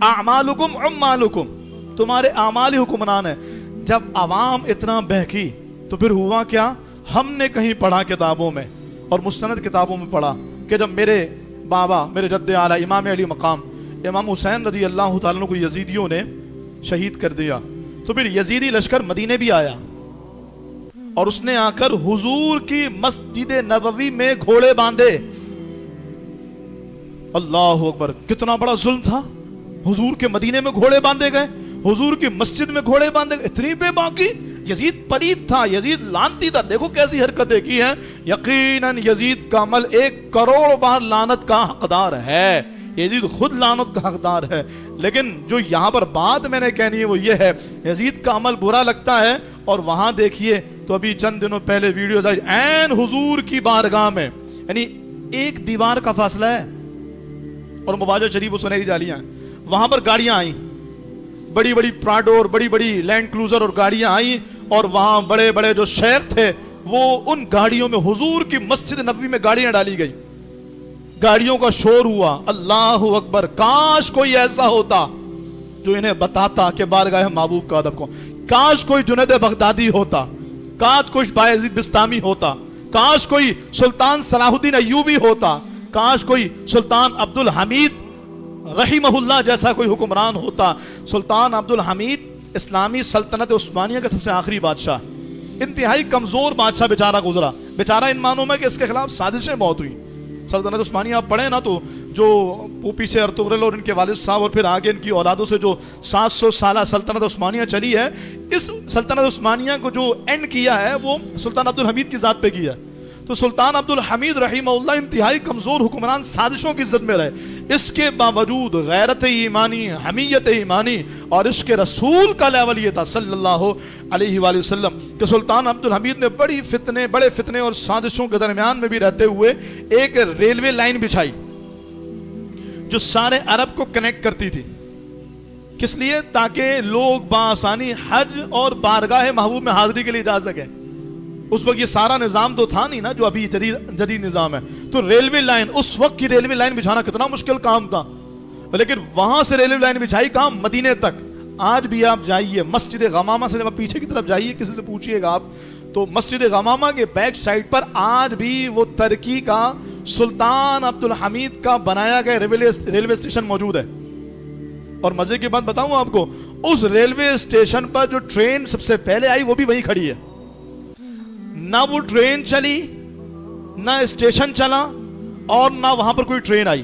अअमालुकुम उम्मालुकुम, तुम्हारे अमाल ही हुक्मरान है। जब आवाम इतना बहकी तो फिर हुआ क्या, हमने कहीं पढ़ा किताबों में और मुस्तनद किताबों में पढ़ा कि जब मेरे बाबा, मेरे जद्दे आला इमाम अली मकाम इमाम हुसैन रज़ी अल्लाह ताला अन्हु को यजीदियों ने शहीद कर दिया, तो फिर यजीदी लश्कर मदीने भी आया और उसने आकर हुजूर की मस्जिद नबवी में घोड़े बांधे। अल्लाह अकबर, कितना बड़ा जुल्म था। हुजूर के मदीने में घोड़े बांधे गए, हुजूर की मस्जिद में घोड़े बांधे गए, इतनी बेबाकी। यजीद पलीद था, यजीद लानती था, देखो कैसी हरकतें की हैं। यकीनन यजीद का अमल 1 करोड़ बार लानत का हकदार है, यजीद खुद लानत का हकदार है। लेकिन जो यहाँ पर बात मैंने कहनी है वो ये है, यजीद का अमल बुरा लगता है और वहां देखिए तो अभी चंद दिनों पहले वीडियो आई ऐन हुजूर की बारगाह में, यानी 1 दीवार का फासला है और मुबाजर शरीफ सुनहरी जालियां, वहां पर गाड़ियां आई, बड़ी बड़ी प्राडो और बड़ी बड़ी लैंड क्रूजर और गाड़ियां आई और वहां बड़े बड़े जो शेख थे वो उन गाड़ियों में हुजूर की मस्जिद नबवी में गाड़ियां डाली गई, गाड़ियों का शोर हुआ। अल्लाह अकबर, काश कोई ऐसा होता जो इन्हें बताता कि बारगाह महबूब का अदब को। काश कोई जुनैद बगदादी होता, काश कोई बायजीद बिस्तामी होता, काश कोई सुल्तान सलाहुद्दीन अय्यूबी होता, काश कोई सुल्तान अब्दुल हमीद रहीमहुल्लाह जैसा कोई हुक्मरान होता। सुल्तान अब्दुल हमीद इस्लामी सल्तनत उस्मानिया का सबसे आखिरी बादशाह, इंतहाई कमजोर बादशाह बेचारा गुजरा। बेचारा इन मानों में कि इसके खिलाफ साजिशें बहुत हुई। सल्तनत उस्मानिया आप पढ़े ना तो जो पीछे अर्तुगरुल और इनके वालिद साहब और फिर आगे इनकी औलादों से जो 700 साल सल्तनत उस्मानिया चली है, इस सल्तनत उस्मानिया को जो एंड किया है वो सुल्तान अब्दुल हमीद की जात पे किया। तो सुल्तान अब्दुल हमीद रहीमहुल्लाह इंतहाई कमजोर हुक्मरान, साजिशों की इज्जत में रहे। इसके बावजूद गैरत ईमानी, हमीयत ईमानी और इसके रसूल का लेवल ये था सल्लल्लाहु अलैहि वसल्लम कि सुल्तान अब्दुल हमीद ने बड़े फितने और साजिशों के दरमियान में भी रहते हुए एक रेलवे लाइन बिछाई जो सारे अरब को कनेक्ट करती थी। किस लिए? ताकि लोग बासानी हज और बारगाह महबूब में हाजिरी के लिए जा सके। उस वक्त ये सारा निजाम तो था नहीं ना जो अभी जदीद निजाम है। तो रेलवे लाइन, उस वक्त की रेलवे लाइन बिछाना कितना मुश्किल काम था, लेकिन वहां से रेलवे लाइन बिछाई कहां? मदीने तक। आज भी आप जाइए मस्जिद गमामा से, जब आप पीछे की तरफ जाइए किसी से पूछिएगा आप, तो मस्जिद गमामा के बैक साइड पर आज भी वो तरकी का सुल्तान अब्दुल हमीद का बनाया गया रेलवे स्टेशन मौजूद है। और मजे की बात बताऊं आपको, उस रेलवे स्टेशन पर जो ट्रेन सबसे पहले आई वो भी वहीं खड़ी है। ना वो ट्रेन चली, ना स्टेशन चला और ना वहां पर कोई ट्रेन आई।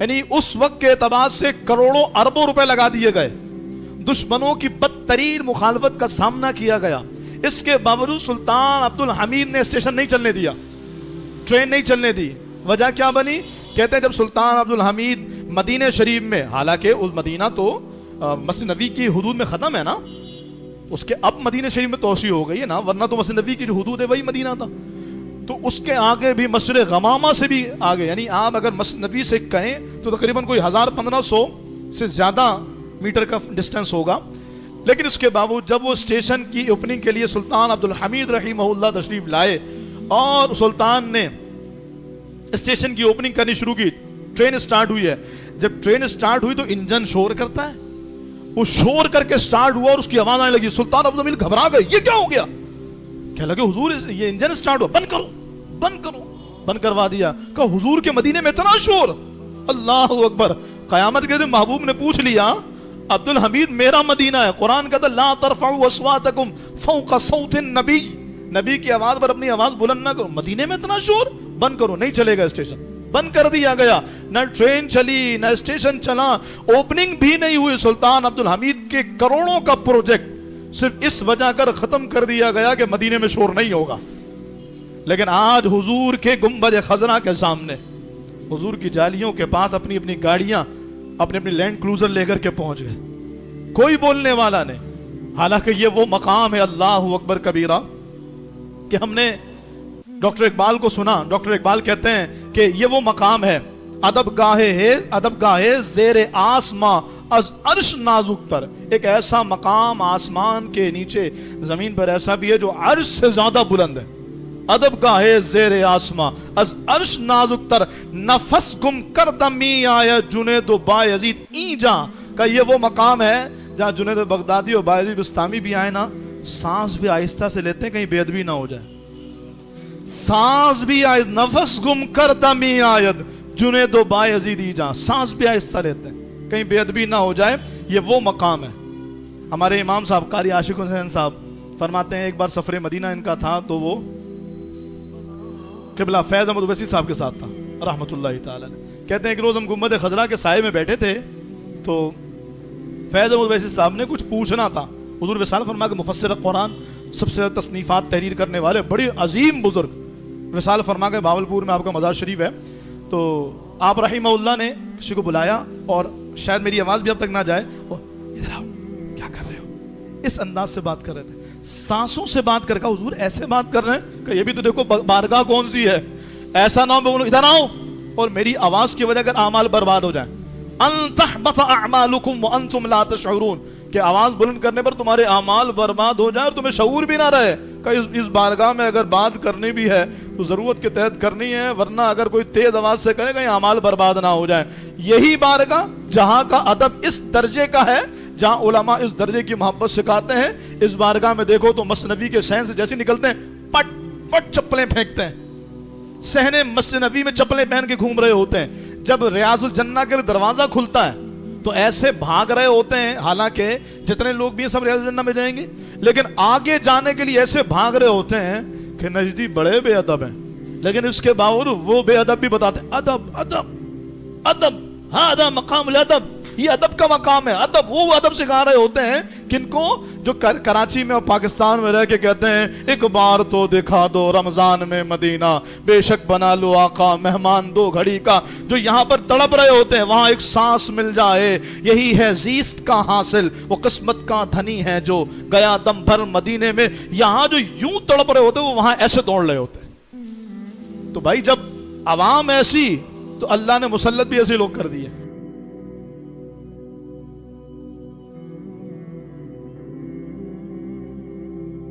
यानी उस वक्त के एतबार से करोड़ों अरबों रुपए लगा दिए गए, दुश्मनों की बदतरीन मुखालफत का सामना किया गया। इसके बावजूद सुल्तान अब्दुल हमीद ने स्टेशन नहीं चलने दिया, ट्रेन नहीं चलने दी। वजह क्या बनी? कहते हैं जब सुल्तान अब्दुल हमीद मदीने शरीफ में, हालांकि उस मदीना तो मस्जिद नबी की हुदूद में खत्म है ना, उसके अब मदीने शरीफ में तोसी हो गई है ना, वरना तो मस्जिद नबी की जो हुदूद है वही मदीना था। तो उसके आगे भी मस्जिद गमामा से भी आगे, यानी आप अगर मस्जिद नबी से कहें तो तकरीबन कोई 1500 से ज्यादा मीटर का डिस्टेंस होगा। लेकिन इसके बावजूद जब वो स्टेशन की ओपनिंग के लिए सुल्तान अब्दुल हमीद रहीमहुल्लाह तशरीफ लाए और सुल्तान ने स्टेशन की ओपनिंग करनी शुरू की, ट्रेन स्टार्ट हुई है। जब ट्रेन स्टार्ट हुई तो इंजन शोर करता है, वो शोर करके स्टार्ट हुआ और उसकी आवाज आने लगी। सुल्तान अब्दुल हमीद घबरा गए, ये क्या हो गया? कह लगे हुजूर ये इंजन स्टार्ट हुआ, बंद करो बंद करो। बंद करवा दिया। कहा हुजूर के मदीने में इतना शोर, अल्लाह अकबर। कयामत के दिन महबूब ने पूछ लिया, अब्दुल हमीद मेरा मदीना है, कुरान कहता ला तरफउ अस्वातकुम फौका सौतिन नबी, नबी की आवाज पर अपनी आवाज बुलंद ना करो। मदीने में इतना शोर, बंद करो। नहीं चलेगा स्टेशन, बंद कर दिया गया। न ट्रेन चली न स्टेशन चला, ओपनिंग भी नहीं हुई। सुल्तान अब्दुल हमीद के करोड़ों का प्रोजेक्ट सिर्फ इस वजह कर खत्म कर दिया गया कि मदीने में शोर नहीं होगा। लेकिन आज हुजूर के गुंबद खजरा के सामने, हुजूर की जालियों के पास अपनी अपनी गाड़ियां, अपनी अपनी लैंड क्रूजर लेकर के पहुंच गए, कोई बोलने वाला नहीं। हालांकि ये वो मकाम है, अल्लाह अकबर कबीरा, कि हमने डॉक्टर इकबाल को सुना। डॉक्टर इकबाल कहते हैं कि ये वो मकाम है, अदब गाहे ज़ेरे आसमां अज अर्श नाजुक तर। एक ऐसा मकाम आसमान के नीचे जमीन पर ऐसा भी है जो अर्श से ज्यादा बुलंद है। अदब का है ज़ेरे आसमां अज अर्श नाजुक तर नफस गुम कर दमी आया जुनेद बायजीद ईजा का ये वो मकाम है जहाँ जुनेद बगदादी और बायजीद बिस्तामी भी आए ना, सांस भी आहिस्ता से लेते हैं कहीं बेअदबी ना हो जाए, सांस भी नफस गुम कर दमी आयत जुनेद बायजीद ईजा, सांस भी आहिस्ता लेते हैं कहीं बेअदबी ना हो जाए, ये वो मकाम है। हमारे इमाम साहब कारी आशिक हुसैन साहब फरमाते हैं एक बार सफर मदीना इनका था तो वो क़िबला फैज़ अहमद उवैसी साहब के साथ था रहमतुल्लाहि ताला अलैह। कहते हैं एक रोज़ हम गुंबद खजरा के साये में बैठे थे तो फैज़ अहमद उवैसी साहब ने कुछ पूछना था। हुज़ूर विसाल फरमा के मुफस्सिर कुरान सबसे ज़्यादा तसनीफ़ात तहरीर करने वाले बड़े अजीम बुजुर्ग विसाल फरमा के भावलपुर में आपका मज़ार शरीफ है, तो आप रहीमहुल्लाह ने किसी को बुलाया और शायद मेरी आवाज़ भी अब तक ना जाए, इधर आओ क्या कर रहे हो, इस अंदाज से बात कर रहे थे, सांसों से बात करके हुजूर ऐसे बात कर रहे हैं कि ये भी तो देखो बारगाह कौन सी है, ऐसा ना हो इधर आओ और मेरी आवाज की वजह अगर आमाल बर्बाद हो जाए, अन्तहबत अअमालुकुम व अंतुम ला तशऊरून, कि आवाज बुलंद करने पर तुम्हारे आमाल बर्बाद हो जाए और तुम्हें शऊर भी ना रहे कि इस बारगाह में अगर बात करनी भी है तो जरूरत के तहत करनी है, वरना अगर कोई तेज आवाज से करे कहीं आमाल बर्बाद ना हो जाए। यही बारगाह जहां का अदब इस दर्जे का है, जहां उलमा इस दर्जे की मोहब्बत सिखाते हैं, इस बारगाह में देखो तो मस्जिद नबी के सहन से जैसे निकलते हैं पट पट चप्पलें फेंकते हैं, सहने मस्जिद नबी में चप्पलें पहन के घूम रहे होते हैं। जब रियाजुल जन्ना के दरवाजा खुलता है तो ऐसे भाग रहे होते हैं, हालांकि जितने लोग भी सब रियाजुल जन्ना में जाएंगे, लेकिन आगे जाने के लिए ऐसे भाग रहे होते हैं कि नजदी बड़े बेअदब हैं, लेकिन इसके बावजूद वो बेअदब भी बताते हैं अदब अदब अदब, हाँ अदब मकाम अदब, ये अदब का मकाम है। अदब वो अदब सिखा रहे होते हैं किनको, जो कराची में और पाकिस्तान में रह के कहते हैं एक बार तो दिखा दो रमजान में मदीना, बेशक बना लो आका मेहमान दो घड़ी का। जो यहाँ पर तड़प रहे होते हैं वहां एक सांस मिल जाए, यही है जीस्त का हासिल, वो किस्मत का धनी है जो गया दम भर मदीने में। यहाँ जो यूं तड़प रहे होते हैं वो वहां ऐसे दौड़ रहे होते हैं। तो भाई जब आवाम ऐसी तो अल्लाह ने मुसल्लत भी ऐसे लोग कर दिए।